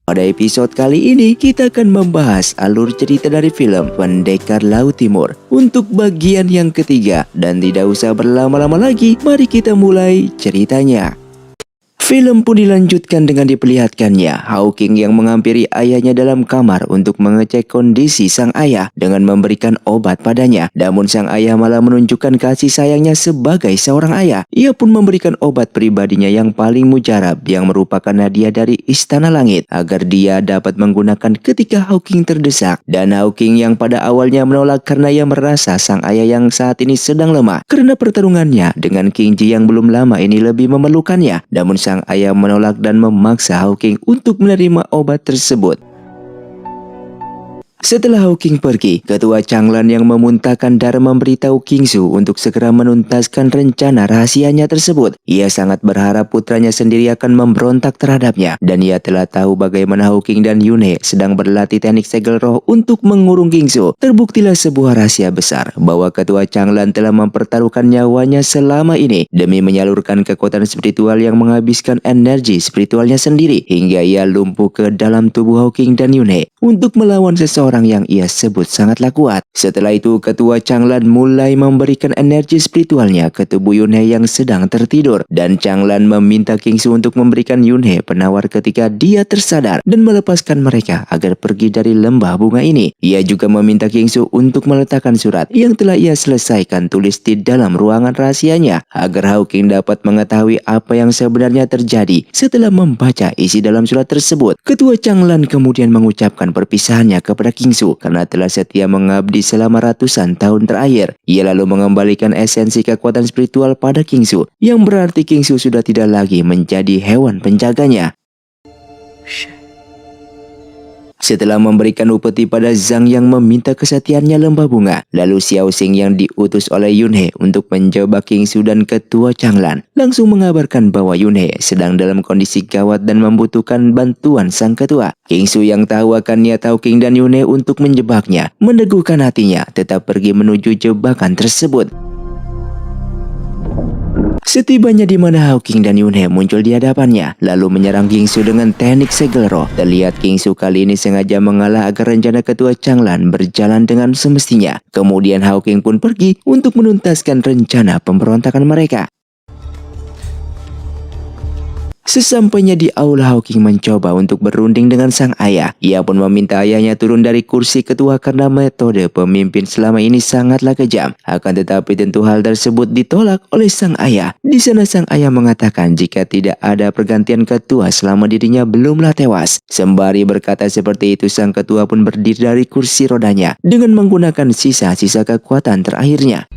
Pada episode kali ini, kita akan membahas alur cerita dari film Pendekar Laut Timur untuk bagian yang ketiga. Dan tidak usah berlama-lama lagi, mari kita mulai ceritanya. Film pun dilanjutkan dengan diperlihatkannya Hawking yang menghampiri ayahnya dalam kamar untuk mengecek kondisi sang ayah dengan memberikan obat padanya. Namun sang ayah malah menunjukkan kasih sayangnya sebagai seorang ayah. Ia pun memberikan obat pribadinya yang paling mujarab yang merupakan hadiah dari Istana Langit agar dia dapat menggunakan ketika Hawking terdesak. Dan Hawking yang pada awalnya menolak karena ia merasa sang ayah yang saat ini sedang lemah karena pertarungannya dengan King Ji yang belum lama ini lebih memerlukannya. Namun sang ayah menolak dan memaksa Hawking untuk menerima obat tersebut. Setelah Hawking pergi, Ketua Changlan yang memuntahkan darah memberitahu King Su untuk segera menuntaskan rencana rahasianya tersebut. Ia sangat berharap putranya sendiri akan memberontak terhadapnya. Dan ia telah tahu bagaimana Hawking dan Yunhe sedang berlatih teknik segel roh untuk mengurung King Su. Terbuktilah sebuah rahasia besar bahwa Ketua Changlan telah mempertaruhkan nyawanya selama ini demi menyalurkan kekuatan spiritual yang menghabiskan energi spiritualnya sendiri hingga ia lumpuh ke dalam tubuh Hawking dan Yunhe untuk melawan seseorang yang ia sebut sangatlah kuat. Setelah itu, Ketua Changlan mulai memberikan energi spiritualnya ke tubuh Yunhe yang sedang tertidur. Dan Changlan meminta King Su untuk memberikan Yunhe penawar ketika dia tersadar dan melepaskan mereka agar pergi dari lembah bunga ini. Ia juga meminta King Su untuk meletakkan surat yang telah ia selesaikan tulis di dalam ruangan rahasianya agar Hawking dapat mengetahui apa yang sebenarnya terjadi setelah membaca isi dalam surat tersebut. Ketua Changlan kemudian mengucapkan perpisahannya kepada King Su karena telah setia mengabdi selama ratusan tahun terakhir. Ia lalu mengembalikan esensi kekuatan spiritual pada King Su, yang berarti King Su sudah tidak lagi menjadi hewan penjaganya. Setelah memberikan upeti pada Zhang yang meminta kesetiaannya lembah bunga, lalu Xiao Xing yang diutus oleh Yunhe untuk menjebak King Su dan Ketua Changlan langsung mengabarkan bahwa Yunhe sedang dalam kondisi gawat dan membutuhkan bantuan sang ketua. King Su yang tahu akan niat Hawking dan Yunhe untuk menjebaknya, meneguhkan hatinya tetap pergi menuju jebakan tersebut. Setibanya di mana Hawking dan Yunhe muncul di hadapannya, lalu menyerang King Su dengan teknik segel roh. Terlihat King Su kali ini sengaja mengalah agar rencana Ketua Changlan berjalan dengan semestinya. Kemudian Hawking pun pergi untuk menuntaskan rencana pemberontakan mereka. Sesampainya di aula, Hawking mencoba untuk berunding dengan sang ayah. Ia pun meminta ayahnya turun dari kursi ketua karena metode pemimpin selama ini sangatlah kejam. Akan tetapi tentu hal tersebut ditolak oleh sang ayah. Di sana sang ayah mengatakan jika tidak ada pergantian ketua selama dirinya belumlah tewas. Sembari berkata seperti itu, sang ketua pun berdiri dari kursi rodanya dengan menggunakan sisa-sisa kekuatan terakhirnya.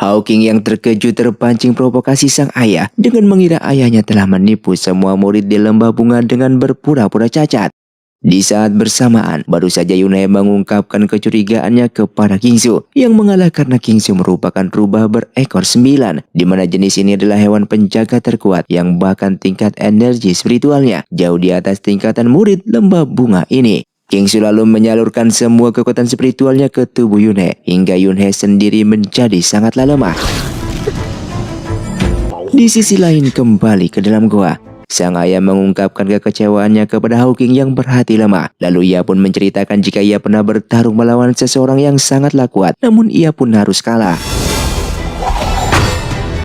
Hawking yang terkejut terpancing provokasi sang ayah dengan mengira ayahnya telah menipu semua murid di lembah bunga dengan berpura-pura cacat. Di saat bersamaan, baru saja Yunhe mengungkapkan kecurigaannya kepada King Su yang mengalah karena King Su merupakan rubah berekor 9, di mana jenis ini adalah hewan penjaga terkuat yang bahkan tingkat energi spiritualnya jauh di atas tingkatan murid lembah bunga ini. King Su lalu menyalurkan semua kekuatan spiritualnya ke tubuh Yunhe hingga Yunhe sendiri menjadi sangatlah lemah. Di sisi lain, kembali ke dalam goa, sang ayah mengungkapkan kekecewaannya kepada Hawking yang berhati lemah. Lalu ia pun menceritakan jika ia pernah bertarung melawan seseorang yang sangatlah kuat, namun ia pun harus kalah.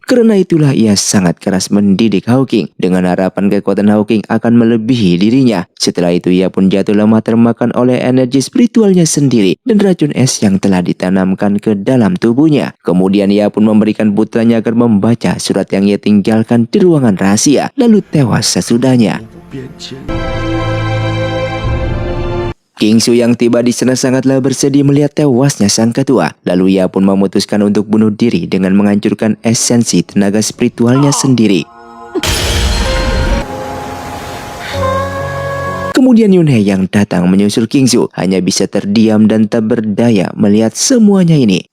Karena itulah ia sangat keras mendidik Hawking dengan harapan kekuatan Hawking akan melebihi dirinya. Setelah itu ia pun jatuh lemah termakan oleh energi spiritualnya sendiri dan racun es yang telah ditanamkan ke dalam tubuhnya. Kemudian ia pun memberikan putranya agar membaca surat yang ia tinggalkan di ruangan rahasia, lalu tewas sesudahnya. King Su yang tiba di sana sangatlah bersedih melihat tewasnya sang ketua. Lalu ia pun memutuskan untuk bunuh diri dengan menghancurkan esensi tenaga spiritualnya sendiri. Kemudian Yunhe yang datang menyusul King Su hanya bisa terdiam dan tak berdaya melihat semuanya ini.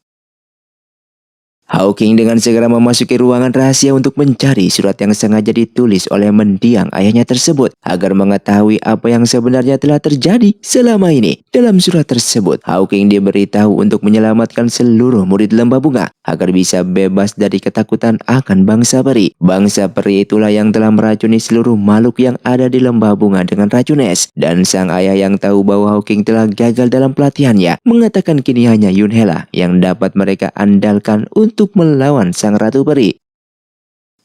Hawking dengan segera memasuki ruangan rahasia untuk mencari surat yang sengaja ditulis oleh mendiang ayahnya tersebut agar mengetahui apa yang sebenarnya telah terjadi selama ini. Dalam surat tersebut, Hawking diberitahu untuk menyelamatkan seluruh murid lembah bunga agar bisa bebas dari ketakutan akan bangsa peri. Bangsa peri itulah yang telah meracuni seluruh makhluk yang ada di lembah bunga dengan racun es. Dan sang ayah yang tahu bahwa Hawking telah gagal dalam pelatihannya mengatakan kini hanya Yunhela yang dapat mereka andalkan untuk melawan sang ratu peri.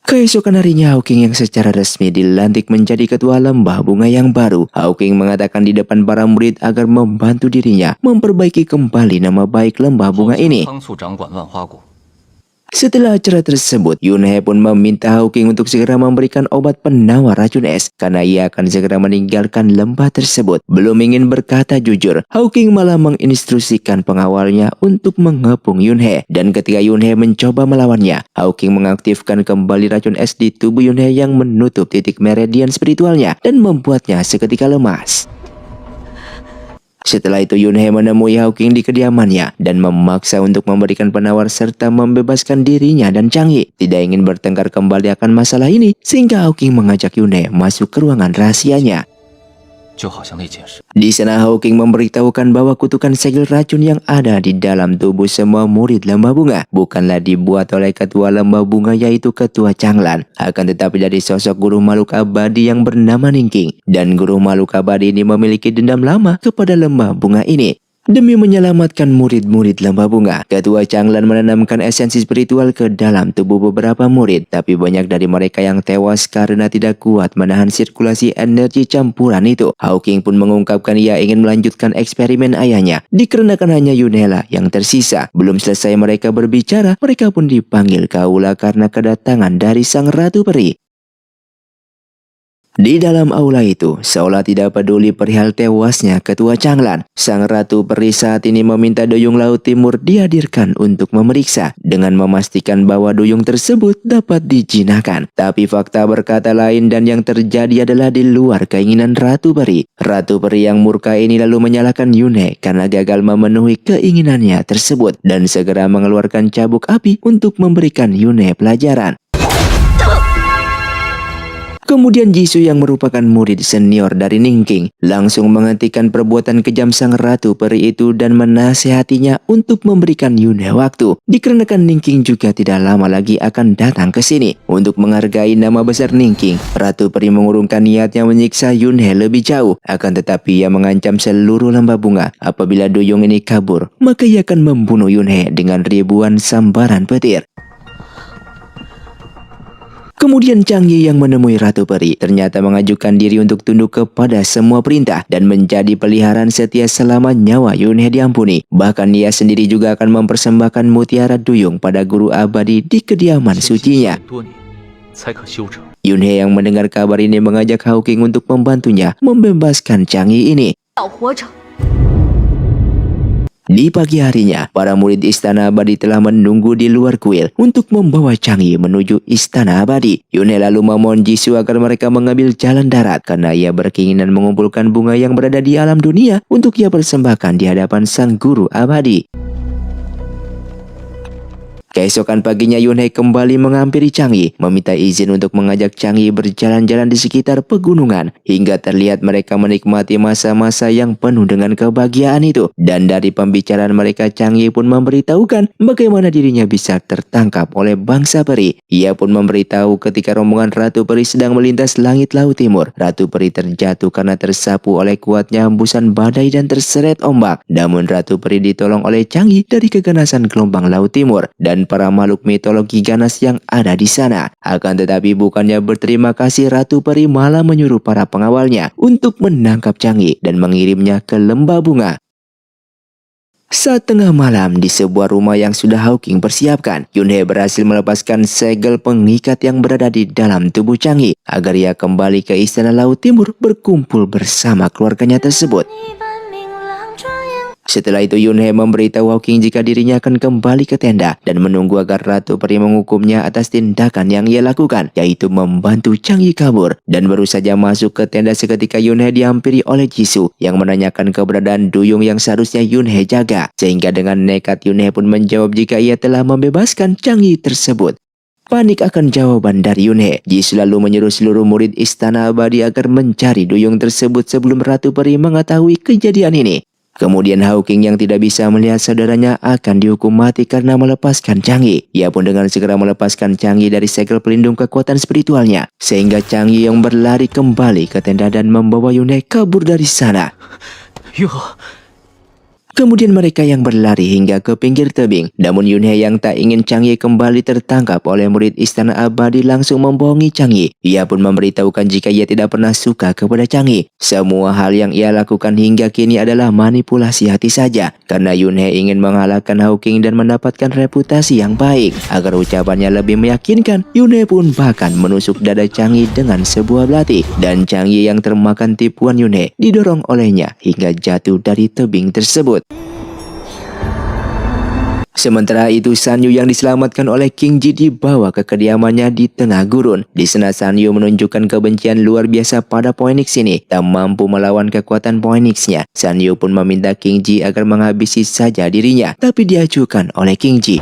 Keesokan harinya, Hawking yang secara resmi dilantik menjadi ketua lembah bunga yang baru. Hawking mengatakan di depan para murid agar membantu dirinya memperbaiki kembali nama baik lembah bunga ini. Setelah acara tersebut, Yunhe pun meminta Hawking untuk segera memberikan obat penawar racun es karena ia akan segera meninggalkan lembah tersebut. Belum ingin berkata jujur, Hawking malah menginstruksikan pengawalnya untuk mengepung Yunhe. Dan ketika Yunhe mencoba melawannya, Hawking mengaktifkan kembali racun es di tubuh Yunhe yang menutup titik meridian spiritualnya dan membuatnya seketika lemas. Setelah itu Yunhe menemui Hawking di kediamannya dan memaksa untuk memberikan penawar serta membebaskan dirinya dan Changyi. Tidak ingin bertengkar kembali akan masalah ini sehingga Hawking mengajak Yunhe masuk ke ruangan rahasianya. Di sana Hawking memberitahukan bahwa kutukan segel racun yang ada di dalam tubuh semua murid lembah bunga bukanlah dibuat oleh ketua lembah bunga yaitu ketua Changlan, akan tetapi dari sosok guru makhluk abadi yang bernama Ningking. Dan guru makhluk abadi ini memiliki dendam lama kepada lembah bunga ini. Demi menyelamatkan murid-murid lembah bunga, ketua Changlan menanamkan esensi spiritual ke dalam tubuh beberapa murid, tapi banyak dari mereka yang tewas karena tidak kuat menahan sirkulasi energi campuran itu. Hawking pun mengungkapkan ia ingin melanjutkan eksperimen ayahnya, dikarenakan hanya Yunhela yang tersisa. Belum selesai mereka berbicara, mereka pun dipanggil ke aula karena kedatangan dari sang ratu peri. Di dalam aula itu, seolah tidak peduli perihal tewasnya ketua Changlan, sang ratu peri saat ini meminta duyung Laut Timur dihadirkan untuk memeriksa dengan memastikan bahwa duyung tersebut dapat dijinakkan. Tapi fakta berkata lain dan yang terjadi adalah di luar keinginan ratu peri. Ratu peri yang murka ini lalu menyalahkan Yunhe karena gagal memenuhi keinginannya tersebut dan segera mengeluarkan cabuk api untuk memberikan Yunhe pelajaran. Kemudian Jisoo yang merupakan murid senior dari Ningking langsung menghentikan perbuatan kejam sang ratu peri itu dan menasihatinya untuk memberikan Yunhe waktu. Dikarenakan Ningking juga tidak lama lagi akan datang ke sini. Untuk menghargai nama besar Ningking, ratu peri mengurungkan niatnya menyiksa Yunhe lebih jauh. Akan tetapi ia mengancam seluruh lembah bunga apabila duyung ini kabur, maka ia akan membunuh Yunhe dengan ribuan sambaran petir. Kemudian Changyi yang menemui Ratu Peri ternyata mengajukan diri untuk tunduk kepada semua perintah dan menjadi peliharaan setia selama nyawa Yunhe diampuni. Bahkan ia sendiri juga akan mempersembahkan mutiara duyung pada guru abadi di kediaman sucinya. Yunhe yang mendengar kabar ini mengajak Hawking untuk membantunya membebaskan Changyi ini. Di pagi harinya, para murid Istana Abadi telah menunggu di luar kuil untuk membawa Changyi menuju Istana Abadi. Yunhe lalu memohon Jisoo agar mereka mengambil jalan darat karena ia berkeinginan mengumpulkan bunga yang berada di alam dunia untuk ia persembahkan di hadapan sang guru abadi. Keesokan paginya Yunhe kembali menghampiri Changyi, meminta izin untuk mengajak Changyi berjalan-jalan di sekitar pegunungan hingga terlihat mereka menikmati masa-masa yang penuh dengan kebahagiaan itu. Dan dari pembicaraan mereka, Changyi pun memberitahukan bagaimana dirinya bisa tertangkap oleh bangsa peri. Ia pun memberitahu ketika rombongan Ratu Peri sedang melintas langit Laut Timur, Ratu Peri terjatuh karena tersapu oleh kuatnya hembusan badai dan terseret ombak. Namun Ratu Peri ditolong oleh Changyi dari keganasan gelombang Laut Timur dan para makhluk mitologi ganas yang ada di sana. Akan tetapi bukannya berterima kasih, Ratu Peri malah menyuruh para pengawalnya untuk menangkap Changyi dan mengirimnya ke lembah bunga. Saat tengah malam di sebuah rumah yang sudah Hawking persiapkan, Yunhe berhasil melepaskan segel pengikat yang berada di dalam tubuh Changyi agar ia kembali ke Istana Laut Timur berkumpul bersama keluarganya tersebut. Setelah itu Yunhe memberitahu Hawking jika dirinya akan kembali ke tenda dan menunggu agar Ratu Peri menghukumnya atas tindakan yang ia lakukan, yaitu membantu Chang'e kabur. Dan baru saja masuk ke tenda seketika Yunhe dihampiri oleh Jisoo yang menanyakan keberadaan duyung yang seharusnya Yunhe jaga. Sehingga dengan nekat Yunhe pun menjawab jika ia telah membebaskan Chang'e tersebut. Panik akan jawaban dari Yunhe, Jisoo lalu menyuruh seluruh murid Istana Abadi agar mencari duyung tersebut sebelum Ratu Peri mengetahui kejadian ini. Kemudian Hawking yang tidak bisa melihat saudaranya akan dihukum mati karena melepaskan Chang'e. Ia pun dengan segera melepaskan Chang'e dari segel pelindung kekuatan spiritualnya. Sehingga Chang'e yang berlari kembali ke tenda dan membawa Yunhe kabur dari sana. Yo. Kemudian mereka yang berlari hingga ke pinggir tebing. Namun Yunhe yang tak ingin Chang'e kembali tertangkap oleh murid Istana Abadi langsung membohongi Chang'e. Ia pun memberitahukan jika ia tidak pernah suka kepada Chang'e. Semua hal yang ia lakukan hingga kini adalah manipulasi hati saja. Karena Yunhe ingin mengalahkan Hawking dan mendapatkan reputasi yang baik. Agar ucapannya lebih meyakinkan, Yunhe pun bahkan menusuk dada Chang'e dengan sebuah belati. Dan Chang'e yang termakan tipuan Yunhe didorong olehnya hingga jatuh dari tebing tersebut. Sementara itu Sanyu yang diselamatkan oleh King Ji dibawa ke kediamannya di tengah gurun. Di sana Sanyu menunjukkan kebencian luar biasa pada Phoenix ini. Tak mampu melawan kekuatan Phoenixnya. Sanyu pun meminta King Ji agar menghabisi saja dirinya. Tapi diajukan oleh King Ji.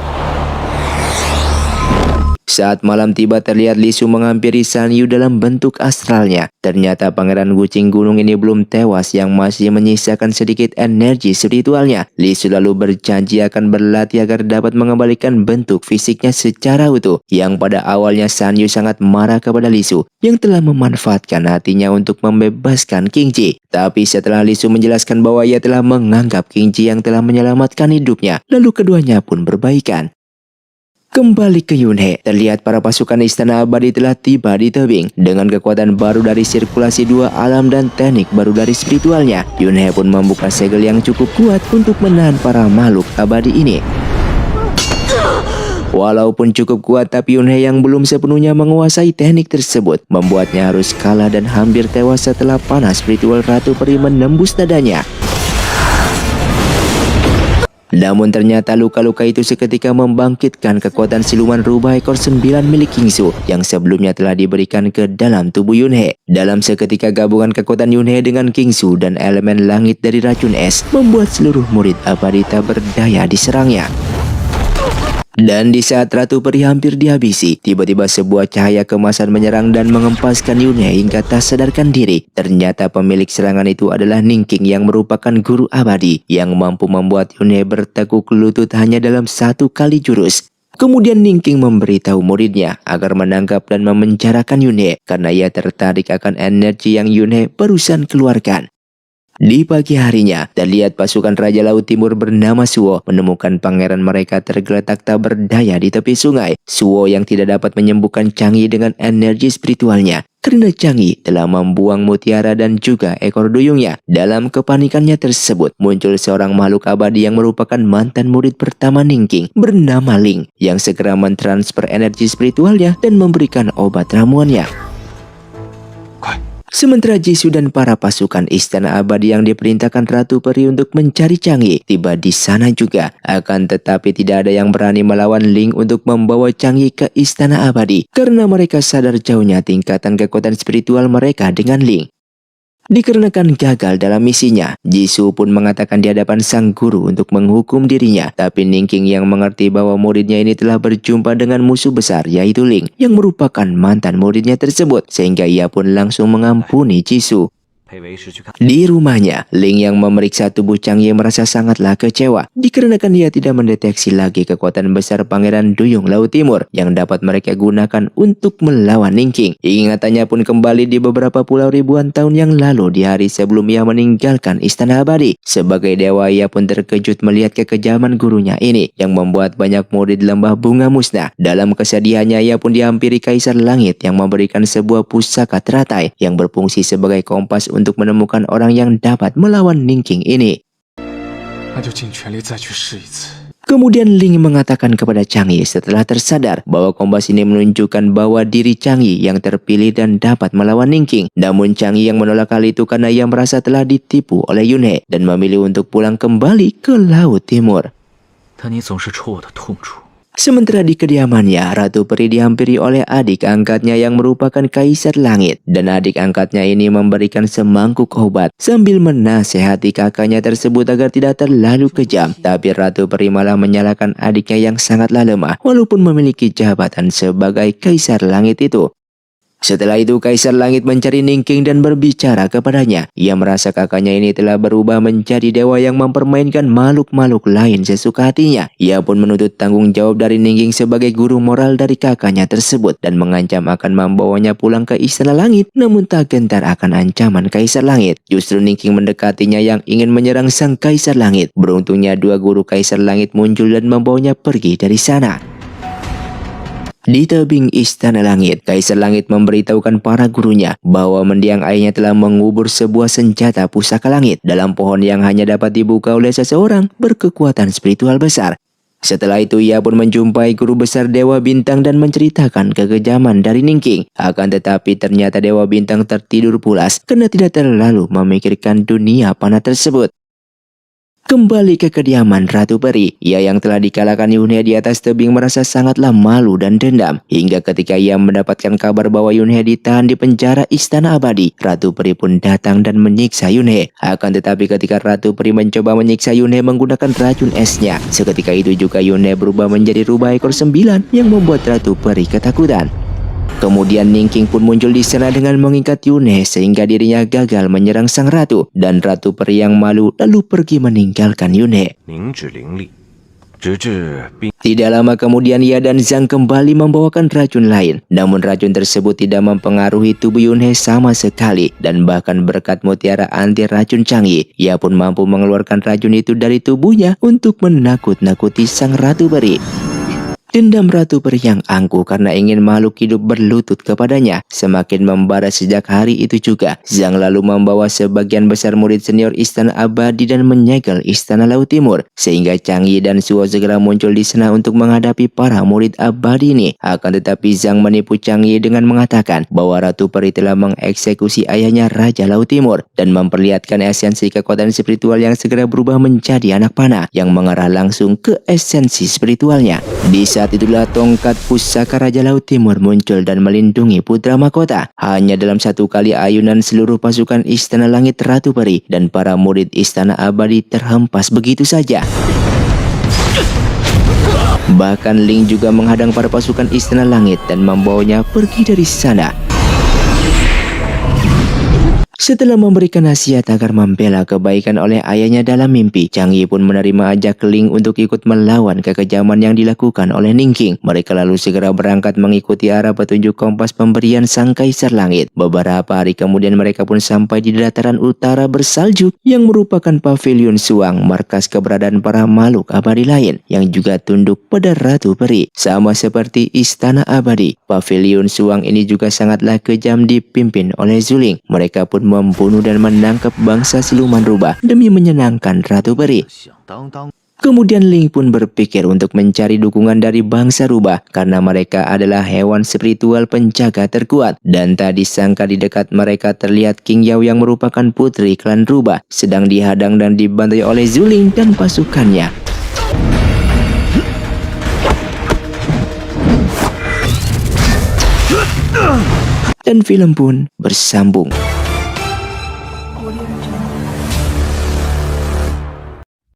Saat malam tiba terlihat Li Su menghampiri Sanyu dalam bentuk astralnya. Ternyata pangeran kucing gunung ini belum tewas yang masih menyisakan sedikit energi spiritualnya. Li Su lalu berjanji akan berlatih agar dapat mengembalikan bentuk fisiknya secara utuh. Yang pada awalnya Sanyu sangat marah kepada Li Su yang telah memanfaatkan hatinya untuk membebaskan King Ji. Tapi setelah Li Su menjelaskan bahwa ia telah menganggap King Ji yang telah menyelamatkan hidupnya, lalu keduanya pun berbaikan. Kembali ke Yunhe, terlihat para pasukan Istana Abadi telah tiba di tebing. Dengan kekuatan baru dari sirkulasi dua alam dan teknik baru dari spiritualnya, Yunhe pun membuka segel yang cukup kuat untuk menahan para makhluk abadi ini. Walaupun cukup kuat, tapi Yunhe yang belum sepenuhnya menguasai teknik tersebut membuatnya harus kalah dan hampir tewas setelah panas spiritual Ratu Peri menembus dadanya. Namun ternyata luka-luka itu seketika membangkitkan kekuatan siluman rubah ekor 9 milik Kingsu yang sebelumnya telah diberikan ke dalam tubuh Yunhe. Dalam seketika gabungan kekuatan Yunhe dengan Kingsu dan elemen langit dari racun es membuat seluruh murid abadi tak berdaya diserangnya. Dan di saat Ratu Peri hampir dihabisi, tiba-tiba sebuah cahaya kemasan menyerang dan mengempaskan Yunhe hingga tak sadarkan diri. Ternyata pemilik serangan itu adalah Ningking yang merupakan guru abadi yang mampu membuat Yunhe bertekuk lutut hanya dalam satu kali jurus. Kemudian Ningking memberitahu muridnya agar menangkap dan memenjarakan Yunhe karena ia tertarik akan energi yang Yunhe barusan keluarkan. Di pagi harinya, terlihat pasukan Raja Laut Timur bernama Suo menemukan pangeran mereka tergeletak tak berdaya di tepi sungai. Suo yang tidak dapat menyembuhkan Chang'e dengan energi spiritualnya karena Chang'e telah membuang mutiara dan juga ekor duyungnya. Dalam kepanikannya tersebut, muncul seorang makhluk abadi yang merupakan mantan murid pertama Ningking bernama Ling yang segera mentransfer energi spiritualnya dan memberikan obat ramuannya. Sementara Jisoo dan para pasukan Istana Abadi yang diperintahkan Ratu Peri untuk mencari Chang'e tiba di sana juga. Akan tetapi tidak ada yang berani melawan Ling untuk membawa Chang'e ke Istana Abadi karena mereka sadar jauhnya tingkatan kekuatan spiritual mereka dengan Ling. Dikarenakan gagal dalam misinya, Jisoo pun mengatakan di hadapan sang guru untuk menghukum dirinya. Tapi Ningking yang mengerti bahwa muridnya ini telah berjumpa dengan musuh besar yaitu Ling yang merupakan mantan muridnya tersebut, sehingga ia pun langsung mengampuni Jisoo. Di rumahnya, Ling yang memeriksa tubuh Chang'e merasa sangatlah kecewa dikarenakan dia tidak mendeteksi lagi kekuatan besar Pangeran Duyung Laut Timur yang dapat mereka gunakan untuk melawan Ningking. Ingatannya pun kembali di beberapa pulau ribuan tahun yang lalu di hari sebelum ia meninggalkan Istana Abadi. Sebagai dewa, ia pun terkejut melihat kekejaman gurunya ini yang membuat banyak murid lembah bunga musnah. Dalam kesedihannya, ia pun dihampiri Kaisar Langit yang memberikan sebuah pusaka teratai yang berfungsi sebagai kompas untuk menemukan orang yang dapat melawan Ningking ini. Kemudian Ling mengatakan kepada Chang Yi setelah tersadar bahwa kompas ini menunjukkan bahwa diri Chang Yi yang terpilih dan dapat melawan Ningqing. Namun Chang Yi yang menolak hal itu karena ia merasa telah ditipu oleh Yun He dan memilih untuk pulang kembali ke Laut Timur. Sementara di kediamannya, Ratu Peri dihampiri oleh adik angkatnya yang merupakan Kaisar Langit. Dan adik angkatnya ini memberikan semangkuk obat sambil menasehati kakaknya tersebut agar tidak terlalu kejam. Tapi Ratu Peri malah menyalahkan adiknya yang sangatlah lemah walaupun memiliki jabatan sebagai Kaisar Langit itu. Setelah itu Kaisar Langit mencari Ningqing dan berbicara kepadanya. Ia merasa kakaknya ini telah berubah menjadi dewa yang mempermainkan makhluk-makhluk lain sesuka hatinya. Ia pun menuntut tanggung jawab dari Ningqing sebagai guru moral dari kakaknya tersebut dan mengancam akan membawanya pulang ke Istana Langit. Namun tak gentar akan ancaman Kaisar Langit. Justru Ningqing mendekatinya yang ingin menyerang sang Kaisar Langit. Beruntungnya dua guru Kaisar Langit muncul dan membawanya pergi dari sana. Di tebing Istana Langit, Kaisar Langit memberitahukan para gurunya bahwa mendiang ayahnya telah mengubur sebuah senjata pusaka langit dalam pohon yang hanya dapat dibuka oleh seseorang berkekuatan spiritual besar. Setelah itu ia pun menjumpai guru besar Dewa Bintang dan menceritakan kekejaman dari Ningqing. Akan tetapi ternyata Dewa Bintang tertidur pulas karena tidak terlalu memikirkan dunia panah tersebut. Kembali ke kediaman Ratu Peri, ia yang telah dikalahkan Yun He di atas tebing merasa sangatlah malu dan dendam. Hingga ketika ia mendapatkan kabar bahwa Yun He ditahan di penjara Istana Abadi, Ratu Peri pun datang dan menyiksa Yun He. Akan tetapi ketika Ratu Peri mencoba menyiksa Yun He menggunakan racun esnya, seketika itu juga Yun He berubah menjadi rubah ekor 9 yang membuat Ratu Peri ketakutan. Kemudian Ningqing pun muncul di sana dengan mengikat Yun He sehingga dirinya gagal menyerang sang ratu dan Ratu Peri yang malu lalu pergi meninggalkan Yun He. Tidak lama kemudian ia dan Zhang kembali membawakan racun lain. Namun racun tersebut tidak mempengaruhi tubuh Yun He sama sekali dan bahkan berkat mutiara anti racun Chang Yi, ia pun mampu mengeluarkan racun itu dari tubuhnya untuk menakut-nakuti sang Ratu Peri. Dendam Ratu Peri yang angkuh karena ingin makhluk hidup berlutut kepadanya semakin membara sejak hari itu juga. Zhang lalu membawa sebagian besar murid senior Istana Abadi dan menyegel Istana Laut Timur. Sehingga Chang Yi dan Suo segera muncul di sana untuk menghadapi para murid abadi ini. Akan tetapi Zhang menipu Chang Yi dengan mengatakan bahwa Ratu Peri telah mengeksekusi ayahnya Raja Laut Timur dan memperlihatkan esensi kekuatan spiritual yang segera berubah menjadi anak panah yang mengarah langsung ke esensi spiritualnya. Di saat itulah tongkat pusaka Raja Laut Timur muncul dan melindungi putra mahkota. Hanya dalam satu kali ayunan seluruh pasukan Istana Langit Ratu Peri dan para murid Istana Abadi terhempas begitu saja. Bahkan Ling juga menghadang para pasukan Istana Langit dan membawanya pergi dari sana. Setelah memberikan nasihat agar membela kebaikan oleh ayahnya dalam mimpi, Chang Yi pun menerima ajak Ling untuk ikut melawan kekejaman yang dilakukan oleh Ningqing. Mereka lalu segera berangkat mengikuti arah petunjuk kompas pemberian Sang Kaisar Langit. Beberapa hari kemudian mereka pun sampai di dataran utara bersalju yang merupakan pavilion Suang, markas keberadaan para makhluk abadi lain yang juga tunduk pada Ratu Peri. Sama seperti Istana Abadi, pavilion Suang ini juga sangatlah kejam dipimpin oleh Zuling. Mereka pun membunuh dan menangkap bangsa siluman rubah demi menyenangkan Ratu Peri. Kemudian Ling pun berpikir untuk mencari dukungan dari bangsa rubah karena mereka adalah hewan spiritual penjaga terkuat. Dan tak disangka di dekat mereka terlihat King Yao yang merupakan putri klan rubah sedang dihadang dan dibantai oleh Zuling dan pasukannya. Dan film pun bersambung.